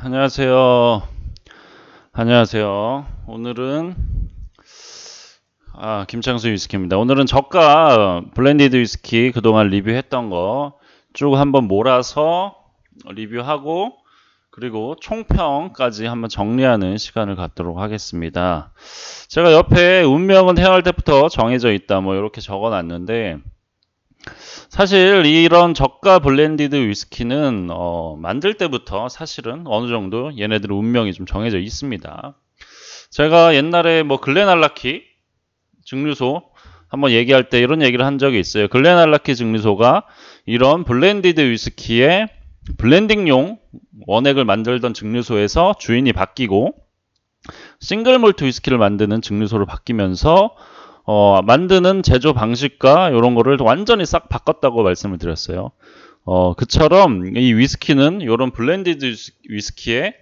안녕하세요. 안녕하세요. 오늘은 김창수 위스키입니다. 오늘은 저가 블렌디드 위스키 그동안 리뷰했던 거 쭉 한번 몰아서 리뷰하고 그리고 총평까지 한번 정리하는 시간을 갖도록 하겠습니다. 제가 옆에 운명은 태어날 때부터 정해져 있다 뭐 이렇게 적어놨는데 사실 이런 저가 블렌디드 위스키는 만들 때부터 사실은 어느 정도 얘네들의 운명이 좀 정해져 있습니다. 제가 옛날에 뭐 글렌알라키 증류소 한번 얘기할 때 이런 얘기를 한 적이 있어요. 글렌알라키 증류소가 이런 블렌디드 위스키의 블렌딩용 원액을 만들던 증류소에서 주인이 바뀌고 싱글 몰트 위스키를 만드는 증류소로 바뀌면서 만드는 제조 방식과 이런 거를 완전히 싹 바꿨다고 말씀을 드렸어요. 그처럼 이 위스키는 이런 블렌디드 위스키에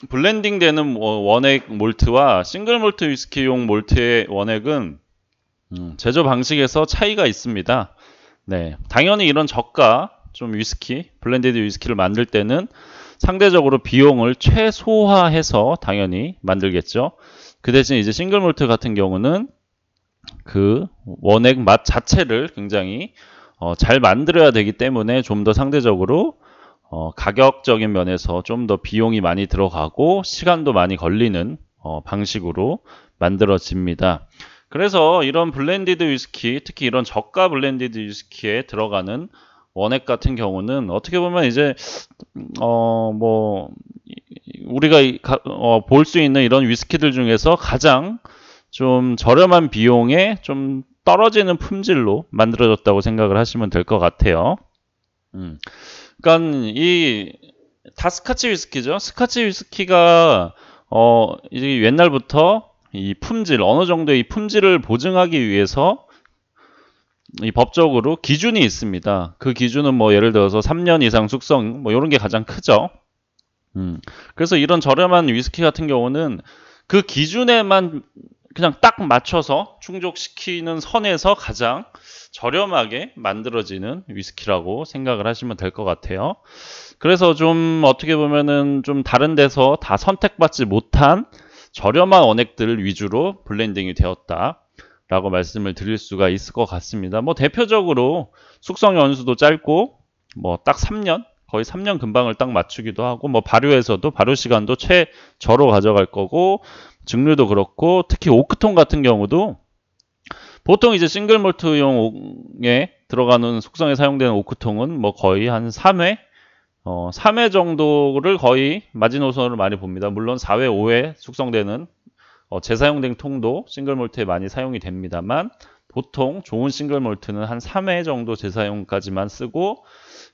블렌딩 되는 원액 몰트와 싱글 몰트 위스키용 몰트의 원액은 제조 방식에서 차이가 있습니다. 네, 당연히 이런 저가 좀 위스키, 블렌디드 위스키를 만들 때는 상대적으로 비용을 최소화해서 당연히 만들겠죠. 그 대신 이제 싱글 몰트 같은 경우는 그 원액 맛 자체를 굉장히 잘 만들어야 되기 때문에 좀 더 상대적으로 가격적인 면에서 좀 더 비용이 많이 들어가고 시간도 많이 걸리는 방식으로 만들어집니다. 그래서 이런 블렌디드 위스키, 특히 이런 저가 블렌디드 위스키에 들어가는 원액 같은 경우는 어떻게 보면 이제 뭐 우리가 볼 수 있는 이런 위스키들 중에서 가장 좀 저렴한 비용에 좀 떨어지는 품질로 만들어졌다고 생각을 하시면 될 것 같아요. 그러니까 이 다 스카치 위스키죠. 스카치 위스키가 이제 옛날부터 이 품질 어느 정도의 이 품질을 보증하기 위해서 이 법적으로 기준이 있습니다. 그 기준은 뭐 예를 들어서 3년 이상 숙성 뭐 이런 게 가장 크죠. 그래서 이런 저렴한 위스키 같은 경우는 그 기준에만 그냥 딱 맞춰서 충족시키는 선에서 가장 저렴하게 만들어지는 위스키라고 생각을 하시면 될 것 같아요. 그래서 좀 어떻게 보면은 좀 다른 데서 다 선택받지 못한 저렴한 원액들 위주로 블렌딩이 되었다라고 말씀을 드릴 수가 있을 것 같습니다. 뭐 대표적으로 숙성 연수도 짧고 뭐 딱 3년 거의 3년 금방을 딱 맞추기도 하고 뭐 발효에서도 발효 시간도 최저로 가져갈 거고 증류도 그렇고 특히 오크통 같은 경우도 보통 이제 싱글 몰트용에 들어가는 숙성에 사용되는 오크통은 뭐 거의 한 3회 3회 정도를 거의 마지노선으로 많이 봅니다. 물론 4회, 5회 숙성되는 재사용된 통도 싱글 몰트에 많이 사용이 됩니다만 보통 좋은 싱글 몰트는 한 3회 정도 재사용까지만 쓰고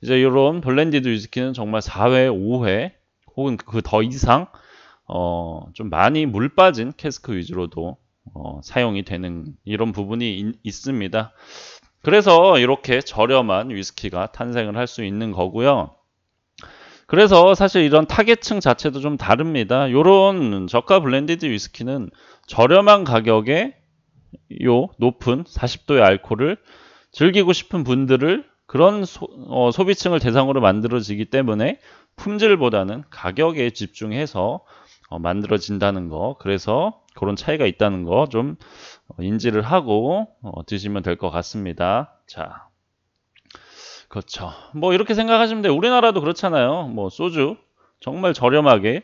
이제 이런 블렌디드 위스키는 정말 4회, 5회 혹은 그 더 이상 좀 많이 물 빠진 캐스크 위주로도 사용이 되는 이런 부분이 있습니다. 그래서 이렇게 저렴한 위스키가 탄생을 할 수 있는 거고요. 그래서 사실 이런 타겟층 자체도 좀 다릅니다. 이런 저가 블렌디드 위스키는 저렴한 가격에 요 높은 40도의 알코올을 즐기고 싶은 분들을 그런 소비층을 대상으로 만들어지기 때문에 품질보다는 가격에 집중해서 만들어진다는 거. 그래서 그런 차이가 있다는 거 좀 인지를 하고 드시면 될 것 같습니다. 자, 그렇죠. 뭐 이렇게 생각하시면 돼요. 우리나라도 그렇잖아요. 뭐 소주 정말 저렴하게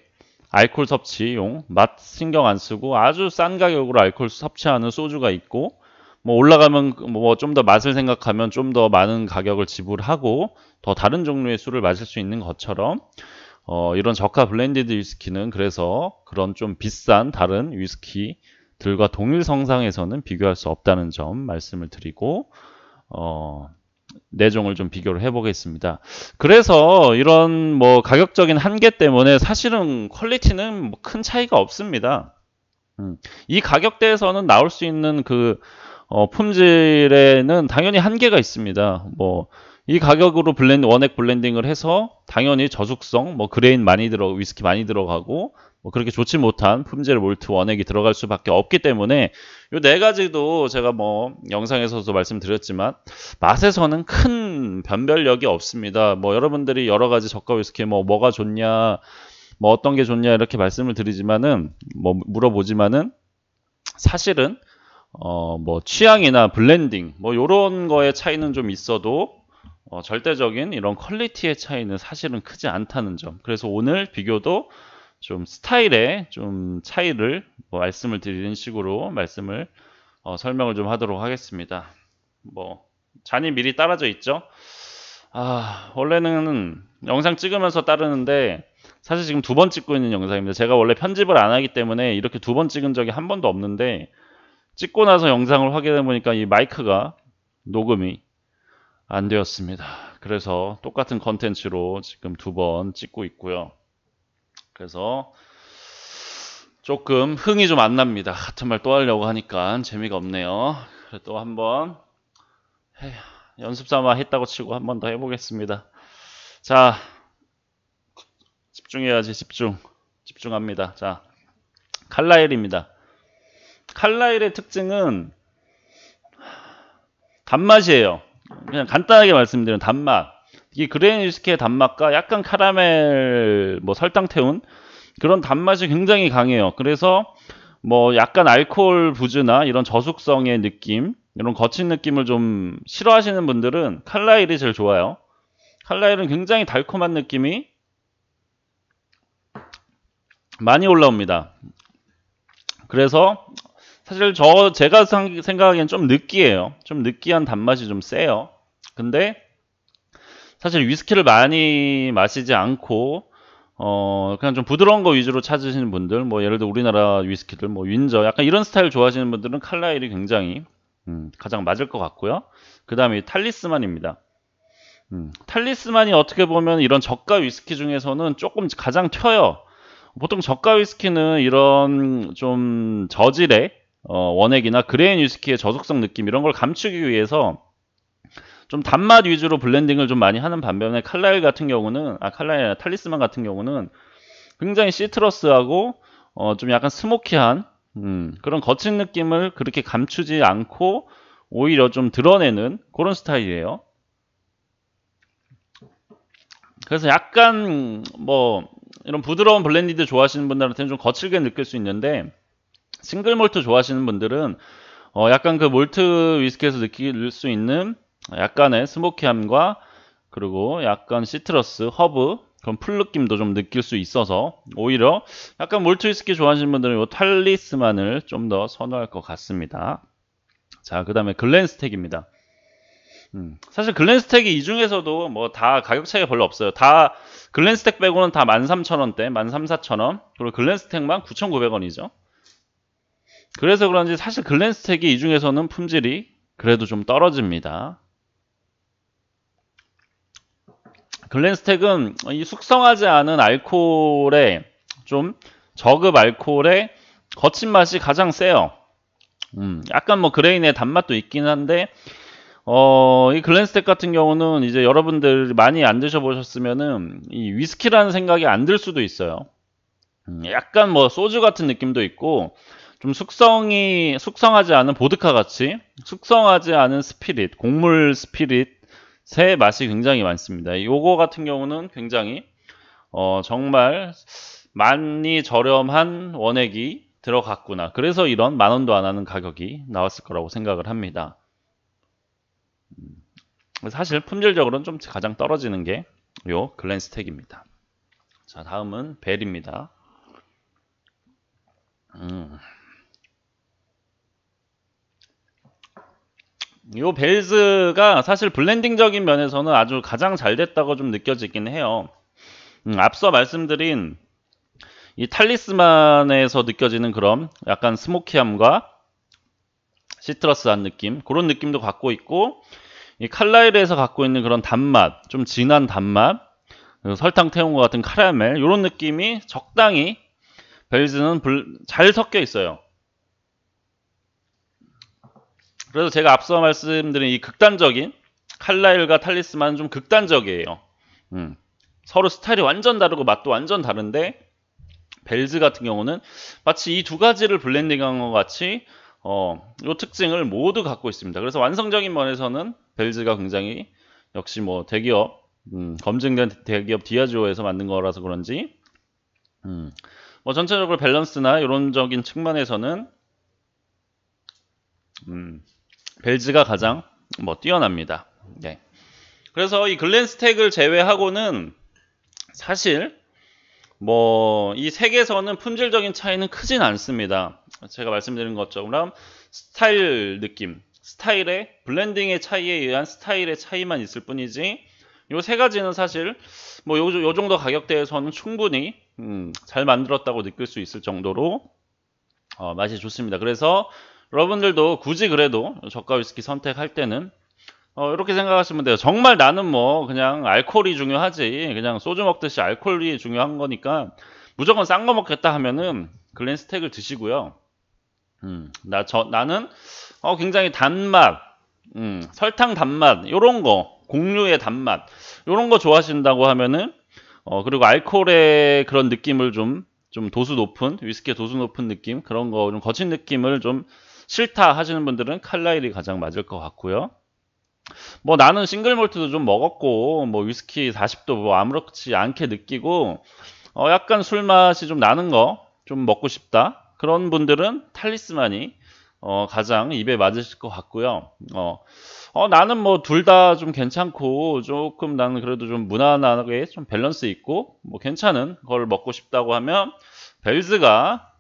알코올 섭취용 맛 신경 안 쓰고 아주 싼 가격으로 알코올 섭취하는 소주가 있고 뭐 올라가면 뭐 좀 더 맛을 생각하면 좀 더 많은 가격을 지불하고 더 다른 종류의 술을 마실 수 있는 것처럼 이런 저가 블렌디드 위스키는 그래서 그런 좀 비싼 다른 위스키들과 동일 성상에서는 비교할 수 없다는 점 말씀을 드리고 내종을 좀 비교를 해보겠습니다. 그래서 이런 뭐 가격적인 한계 때문에 사실은 퀄리티는 뭐 큰 차이가 없습니다. 이 가격대에서는 나올 수 있는 그 품질에는 당연히 한계가 있습니다. 뭐 이 가격으로 원액 블렌딩을 해서 당연히 저숙성, 뭐 그레인 많이 위스키 많이 들어가고 뭐 그렇게 좋지 못한 품질 몰트 원액이 들어갈 수밖에 없기 때문에 요 네 가지도 제가 뭐 영상에서도 말씀드렸지만 맛에서는 큰 변별력이 없습니다. 뭐 여러분들이 여러 가지 저가 위스키 뭐가 좋냐, 뭐 어떤 게 좋냐 이렇게 말씀을 드리지만은 뭐 물어보지만은 사실은 뭐 취향이나 블렌딩 뭐 요런 거의 차이는 좀 있어도 절대적인 이런 퀄리티의 차이는 사실은 크지 않다는 점. 그래서 오늘 비교도 좀 스타일의 좀 차이를 뭐 말씀을 드리는 식으로 말씀을 설명을 좀 하도록 하겠습니다. 뭐 잔이 미리 따라져 있죠. 원래는 영상 찍으면서 따르는데 사실 지금 두 번 찍고 있는 영상입니다. 제가 원래 편집을 안 하기 때문에 이렇게 두 번 찍은 적이 한 번도 없는데 찍고 나서 영상을 확인해 보니까 이 마이크가 녹음이 안 되었습니다. 그래서 똑같은 컨텐츠로 지금 두 번 찍고 있고요. 그래서 조금 흥이 좀 안 납니다. 같은 말 또 하려고 하니까 재미가 없네요. 또 한번 연습 삼아 했다고 치고 한 번 더 해보겠습니다. 자, 집중해야지. 집중합니다. 자, 칼라일입니다. 칼라일의 특징은 단맛이에요. 그냥 간단하게 말씀드리면 단맛. 이 그레인 위스키의 단맛과 약간 카라멜, 뭐 설탕 태운 그런 단맛이 굉장히 강해요. 그래서 뭐 약간 알코올 부즈나 이런 저숙성의 느낌, 이런 거친 느낌을 좀 싫어하시는 분들은 칼라일이 제일 좋아요. 칼라일은 굉장히 달콤한 느낌이 많이 올라옵니다. 그래서 사실 제가 생각하기엔 좀 느끼해요. 좀 느끼한 단맛이 좀 세요. 근데 사실 위스키를 많이 마시지 않고 그냥 좀 부드러운 거 위주로 찾으시는 분들, 뭐 예를 들어 우리나라 위스키들, 뭐 윈저, 약간 이런 스타일 좋아하시는 분들은 칼라일이 굉장히 가장 맞을 것 같고요. 그 다음에 탈리스만입니다. 탈리스만이 어떻게 보면 이런 저가 위스키 중에서는 조금 가장 튀어요. 보통 저가 위스키는 이런 좀 저질의 원액이나 그레인 위스키의 저속성 느낌 이런 걸 감추기 위해서 좀 단맛 위주로 블렌딩을 좀 많이 하는 반면에 칼라일 같은 경우는 칼라일 탈리스만 같은 경우는 굉장히 시트러스하고 좀 약간 스모키한 그런 거친 느낌을 그렇게 감추지 않고 오히려 좀 드러내는 그런 스타일이에요. 그래서 약간 뭐 이런 부드러운 블렌디드 좋아하시는 분들한테는 좀 거칠게 느낄 수 있는데 싱글 몰트 좋아하시는 분들은 약간 그 몰트 위스키에서 느낄 수 있는 약간의 스모키함과 그리고 약간 시트러스, 허브 그런 풀 느낌도 좀 느낄 수 있어서 오히려 약간 몰트 위스키 좋아하시는 분들은 이 탈리스만을 좀 더 선호할 것 같습니다. 자, 그 다음에 글렌스택입니다. 사실 글렌스택이 이 중에서도 뭐 다 가격 차이가 별로 없어요. 다 글렌스택 빼고는 다 13,000원대, 13,400원, 그리고 글렌스택만 9,900원이죠. 그래서 그런지 사실 글렌스택이 이 중에서는 품질이 그래도 좀 떨어집니다. 글렌스택은 이 숙성하지 않은 알코올에 좀 저급 알코올의 거친 맛이 가장 세요. 약간 뭐 그레인의 단맛도 있긴 한데 이 글렌스택 같은 경우는 이제 여러분들 많이 안 드셔보셨으면은 이 위스키라는 생각이 안 들 수도 있어요. 약간 뭐 소주 같은 느낌도 있고 좀 숙성하지 않은 보드카 같이 숙성하지 않은 스피릿, 곡물 스피릿의 맛이 굉장히 많습니다. 요거 같은 경우는 굉장히 정말 많이 저렴한 원액이 들어갔구나. 그래서 이런 10,000원도 안 하는 가격이 나왔을 거라고 생각을 합니다. 사실 품질적으로는 좀 가장 떨어지는 게 요 글렌스택입니다. 자, 다음은 벨입니다. 요 벨즈가 사실 블렌딩적인 면에서는 아주 가장 잘 됐다고 좀 느껴지긴 해요. 앞서 말씀드린 이 탈리스만에서 느껴지는 그런 약간 스모키함과 시트러스한 느낌, 그런 느낌도 갖고 있고 이 칼라일에서 갖고 있는 그런 단맛, 좀 진한 단맛, 설탕 태운 것 같은 카라멜 이런 느낌이 적당히 벨즈는 잘 섞여 있어요. 그래서 제가 앞서 말씀드린 이 극단적인 칼라일과 탈리스만은 좀 극단적이에요. 서로 스타일이 완전 다르고 맛도 완전 다른데 벨즈 같은 경우는 마치 이 두 가지를 블렌딩한 것 같이 이 특징을 모두 갖고 있습니다. 그래서 완성적인 면에서는 벨즈가 굉장히 역시 뭐 대기업 검증된 대기업 디아지오에서 만든 거라서 그런지 뭐 전체적으로 밸런스나 이론적인 측면에서는 벨즈가 가장 뭐 뛰어납니다. 네. 그래서 이 글렌스택을 제외하고는 사실 뭐 이 색에서는 품질적인 차이는 크진 않습니다. 제가 말씀드린 것처럼 스타일 느낌, 스타일의 블렌딩의 차이에 의한 스타일의 차이만 있을 뿐이지 요 세 가지는 사실 뭐 요 정도 가격대에서는 충분히 잘 만들었다고 느낄 수 있을 정도로 맛이 좋습니다. 그래서 여러분들도 굳이 그래도 저가 위스키 선택할 때는 이렇게 생각하시면 돼요. 정말 나는 뭐 그냥 알코올이 중요하지, 그냥 소주 먹듯이 알코올이 중요한 거니까 무조건 싼 거 먹겠다 하면은 글렌스택을 드시고요. 나는 굉장히 단맛, 설탕 단맛, 요런 거, 곡류의 단맛, 요런 거 좋아하신다고 하면은 그리고 알코올의 그런 느낌을 좀 도수 높은, 위스키의 도수 높은 느낌, 그런 거 좀 거친 느낌을 좀 싫다 하시는 분들은 칼라일이 가장 맞을 것 같고요. 뭐 나는 싱글 몰트도 좀 먹었고 뭐 위스키 40도 뭐 아무렇지 않게 느끼고 약간 술 맛이 좀 나는 거 좀 먹고 싶다 그런 분들은 탈리스만이 가장 입에 맞으실 것 같고요. 나는 뭐 둘 다 좀 괜찮고 조금 나는 그래도 좀 무난하게 좀 밸런스 있고 뭐 괜찮은 걸 먹고 싶다고 하면 벨즈가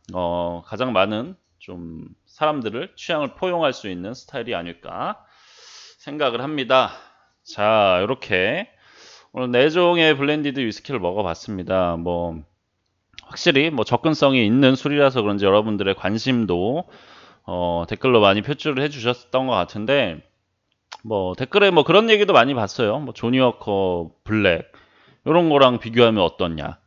가장 많은 좀 사람들을 취향을 포용할 수 있는 스타일이 아닐까 생각을 합니다. 자, 이렇게 오늘 4종의 블렌디드 위스키를 먹어봤습니다. 뭐 확실히 뭐 접근성이 있는 술이라서 그런지 여러분들의 관심도 댓글로 많이 표출을 해주셨던 것 같은데 뭐 댓글에 뭐 그런 얘기도 많이 봤어요. 뭐 조니워커 블랙 이런 거랑 비교하면 어떻냐.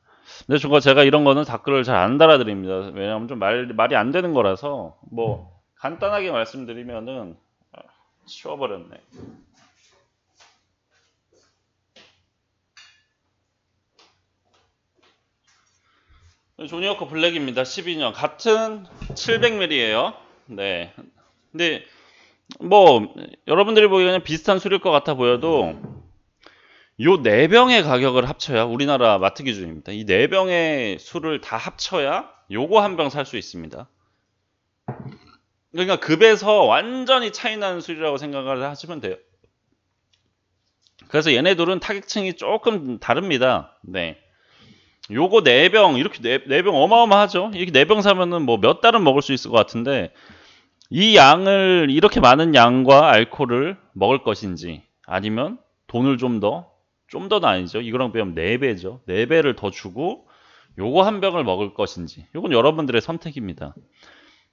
근데 제가 이런 거는 댓글을 잘 안 달아드립니다. 왜냐하면 좀 말이 안 되는 거라서 뭐 간단하게 말씀드리면은 치워버렸네. 조니워커 블랙입니다. 12년 같은 700ml예요. 네. 근데 뭐 여러분들이 보기에는 비슷한 술일 것 같아 보여도 요 4병의 가격을 합쳐야 우리나라 마트 기준입니다. 이 4병의 술을 다 합쳐야 요거 한 병 살 수 있습니다. 그러니까 급에서 완전히 차이 나는 술이라고 생각을 하시면 돼요. 그래서 얘네들은 타격층이 조금 다릅니다. 네. 요거 4병 이렇게 4병 어마어마하죠. 이렇게 4병 사면은 뭐 몇 달은 먹을 수 있을 것 같은데 이 양을 이렇게 많은 양과 알코올을 먹을 것인지 아니면 돈을 좀 더는 아니죠. 이거랑 비하면 4배죠. 4배를 더 주고 요거 한 병을 먹을 것인지 요건 여러분들의 선택입니다.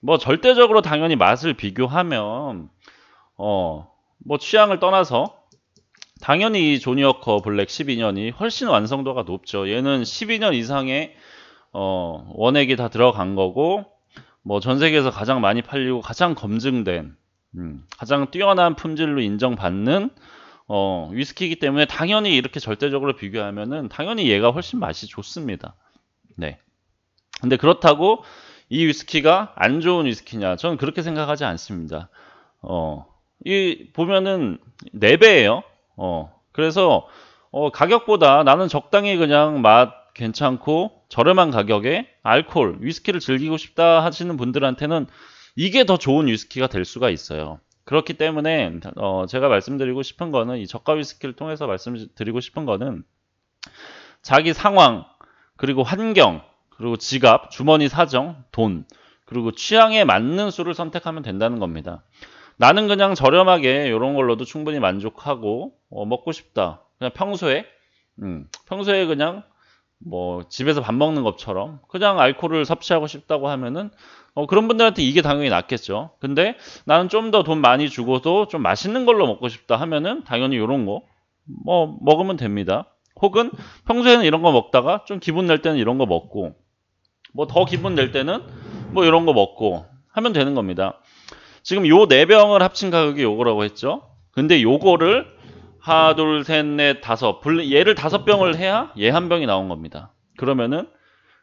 뭐 절대적으로 당연히 맛을 비교하면 뭐 취향을 떠나서 당연히 이 조니워커 블랙 12년이 훨씬 완성도가 높죠. 얘는 12년 이상의 원액이 다 들어간 거고 뭐 전 세계에서 가장 많이 팔리고 가장 검증된 가장 뛰어난 품질로 인정받는 위스키이기 때문에 당연히 이렇게 절대적으로 비교하면은 당연히 얘가 훨씬 맛이 좋습니다. 네. 근데 그렇다고 이 위스키가 안 좋은 위스키냐? 저는 그렇게 생각하지 않습니다. 이 보면은 4배예요. 그래서 가격보다 나는 적당히 그냥 맛 괜찮고 저렴한 가격에 알코올, 위스키를 즐기고 싶다 하시는 분들한테는 이게 더 좋은 위스키가 될 수가 있어요. 그렇기 때문에 제가 말씀드리고 싶은 거는 이 저가 위스키를 통해서 말씀드리고 싶은 거는 자기 상황, 그리고 환경, 그리고 지갑, 주머니 사정, 돈, 그리고 취향에 맞는 술을 선택하면 된다는 겁니다. 나는 그냥 저렴하게 이런 걸로도 충분히 만족하고 먹고 싶다. 그냥 평소에 그냥 뭐 집에서 밥 먹는 것처럼 그냥 알코올을 섭취하고 싶다고 하면은 그런 분들한테 이게 당연히 낫겠죠. 근데 나는 좀 더 돈 많이 주고도 좀 맛있는 걸로 먹고 싶다 하면은 당연히 이런 거 뭐 먹으면 됩니다. 혹은 평소에는 이런 거 먹다가 좀 기분 낼 때는 이런 거 먹고 뭐 더 기분 낼 때는 뭐 이런 거 먹고 하면 되는 겁니다. 지금 요 4병을 합친 가격이 요거라고 했죠. 근데 요거를 하나, 둘, 셋, 넷, 다섯 얘를 5병을 해야 얘 한 병이 나온 겁니다. 그러면은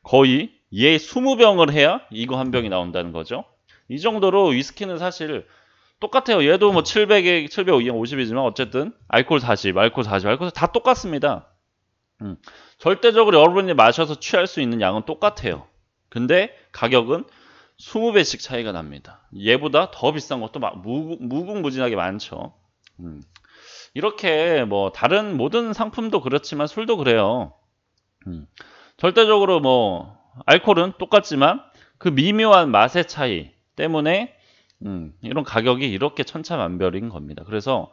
거의 얘 20병을 해야 이거 한 병이 나온다는 거죠. 이 정도로 위스키는 사실 똑같아요. 얘도 뭐 700에 750이지만 어쨌든 알코올 40, 알코올 40, 알코올 다 똑같습니다. 절대적으로 여러분이 마셔서 취할 수 있는 양은 똑같아요. 근데 가격은 20배씩 차이가 납니다. 얘보다 더 비싼 것도 무궁무진하게 많죠. 이렇게 뭐 다른 모든 상품도 그렇지만 술도 그래요. 절대적으로 뭐 알코올은 똑같지만 그 미묘한 맛의 차이 때문에 이런 가격이 이렇게 천차만별인 겁니다. 그래서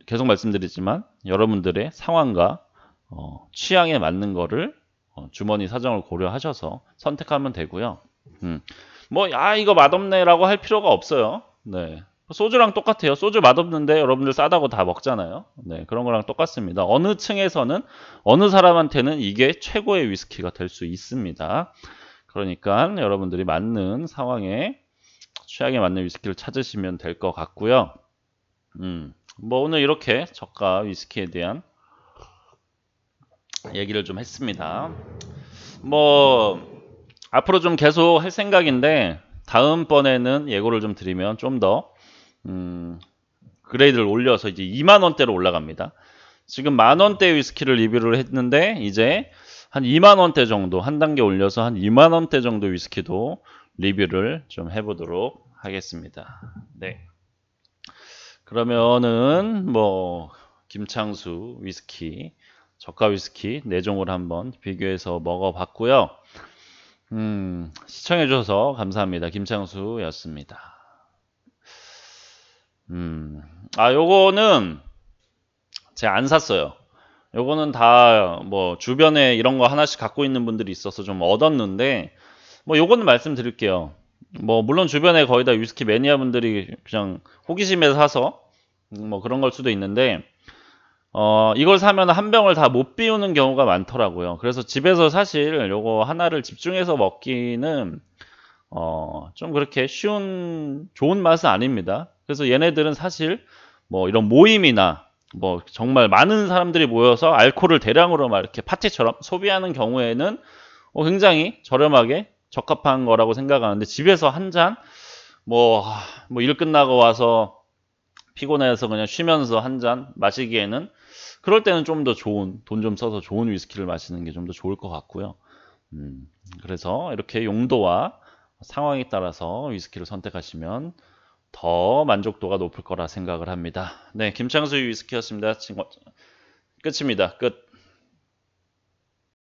계속 말씀드리지만 여러분들의 상황과 취향에 맞는 거를 주머니 사정을 고려하셔서 선택하면 되고요. 이거 맛없네라고 할 필요가 없어요. 네. 소주랑 똑같아요. 소주 맛없는데 여러분들 싸다고 다 먹잖아요. 네, 그런 거랑 똑같습니다. 어느 층에서는 어느 사람한테는 이게 최고의 위스키가 될 수 있습니다. 그러니까 여러분들이 맞는 상황에 취향에 맞는 위스키를 찾으시면 될 것 같고요. 오늘 이렇게 저가 위스키에 대한 얘기를 좀 했습니다. 앞으로 좀 계속 할 생각인데 다음번에는 예고를 좀 드리면 좀 더 그레이드를 올려서 이제 2만원대로 올라갑니다. 지금 만원대 위스키를 리뷰를 했는데 이제 한 2만원대 정도 한 단계 올려서 한 2만원대 정도 위스키도 리뷰를 좀 해보도록 하겠습니다. 네. 그러면은 김창수 위스키 저가 위스키 4종을 한번 비교해서 먹어봤고요. 시청해주셔서 감사합니다. 김창수였습니다. 요거는 제가 안 샀어요. 요거는 다 주변에 이런 거 하나씩 갖고 있는 분들이 있어서 좀 얻었는데 요거는 말씀드릴게요. 물론 주변에 거의 다 위스키 매니아 분들이 그냥 호기심에 사서 그런 걸 수도 있는데 이걸 사면 한 병을 다 못 비우는 경우가 많더라고요. 그래서 집에서 사실 요거 하나를 집중해서 먹기는 좀 그렇게 좋은 맛은 아닙니다. 그래서 얘네들은 사실 이런 모임이나 정말 많은 사람들이 모여서 알코올을 대량으로 막 이렇게 파티처럼 소비하는 경우에는 굉장히 저렴하게 적합한 거라고 생각하는데 집에서 한 잔 일 끝나고 와서 피곤해서 그냥 쉬면서 한 잔 마시기에는 그럴 때는 좀 더 좋은 돈 좀 써서 좋은 위스키를 마시는 게 좀 더 좋을 것 같고요. 그래서 이렇게 용도와 상황에 따라서 위스키를 선택하시면 더 만족도가 높을 거라 생각을 합니다. 네, 김창수 위스키였습니다. 끝입니다. 끝.